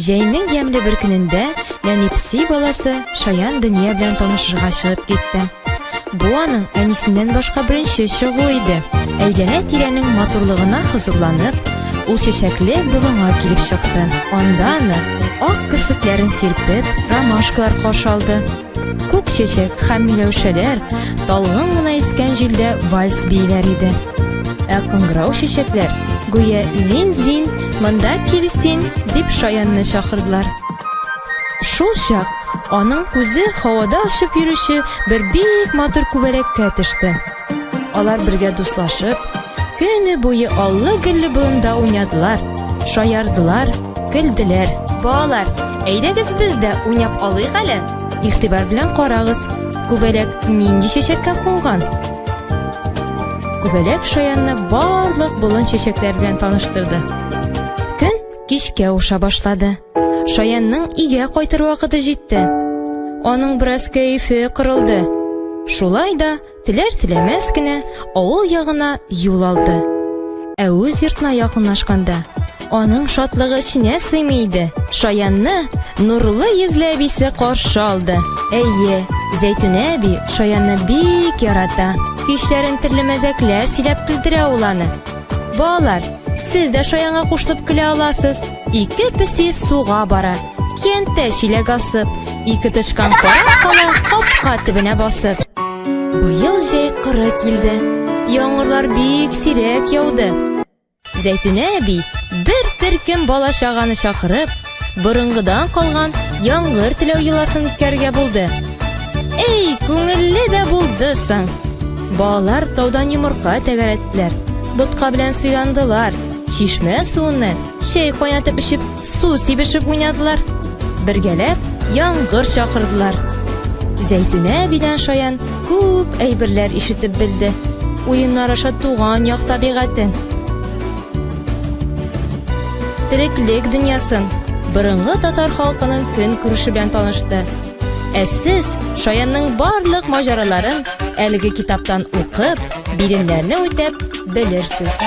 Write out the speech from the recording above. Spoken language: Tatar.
Җәйнең ямьле бер көнендә Нәнипси баласы шаян дөнья белән танышырга чыгып китте. Бу аның әнисеннән башка беренче чыгу иде. Әйләнә-тирәнең матурлыгына хозурланып, ул чәчәкле болынга килеп чыкты. Анда аны ак керфекләрен сирпеп, ромашкалар каршы алды. Күк чәчәк һәм миләүшәләр талгын гына искән җилдә вальс бийләр иде. Кыңгырау чәчәкләр гүя зин-зин, монда килсен дип шаянны чакырдылар. Шул чак аның күзе һавада очып йөрүче бер бик матур күбәләккә төште. Алар бергә дуслашып, көне буе аллы-гөлле болында уйнадылар, шаярдылар, көлделәр. Балалар, әйдәгез без дә уйнап алыйк әле. Игътибар белән карагыз, күбәләк нинди чәчәккә кунган? Күбәләк шаянны барлык болын чәчәкләр белән таныштырды. Көн кичкә уша башлады. Шаянның өйгә кайтыр вакыты җитте. Аның бераз кәефе кырылды. Шулай да теләр-теләмәс кенә авыл ягына юл алды. Үз йортына якынлашканда, аның шатлыгы эченә сыймый иде. Шаянны нурлы йөзле әбисе каршы алды. Әйе, Зәйтүнә әби шаянны бик ярата. Кичләрен төрле мәзәкләр сөйләп көлдерә ул аны. Балалар, сез дә шаянга кушылып көлә аласыз. Ике песи суга бара. Кентә чиләк асып, ике тышкан кала капка төбенә басып. Быел җәй кыры килде. Яңгырлар бик сирәк яуды. Зәйтүнә әби бер төркем бала-чаганы чакырып, борынгыдан калган яңгыр теләү йоласын үткәргә булды. Эй, күңелле дә булды соң. Балалар таудан йомырка тәгәрәттеләр. Ботка белән суяндылар. Чишмә суыны чәй кайнатып эчеп, су сибешеп уйнадылар. Бергәләп яңгыр чакырдылар. Зәйтүнә әбидән шаян күп әйберләр ишетеп белде. Уеннар аша туган як табигатен, тереклек дөньясын, борынгы татар халкының көн күреше белән танышты. Сез шаянның барлык маҗараларын әлеге китаптан укып, биремнәрне үтәп белерсез.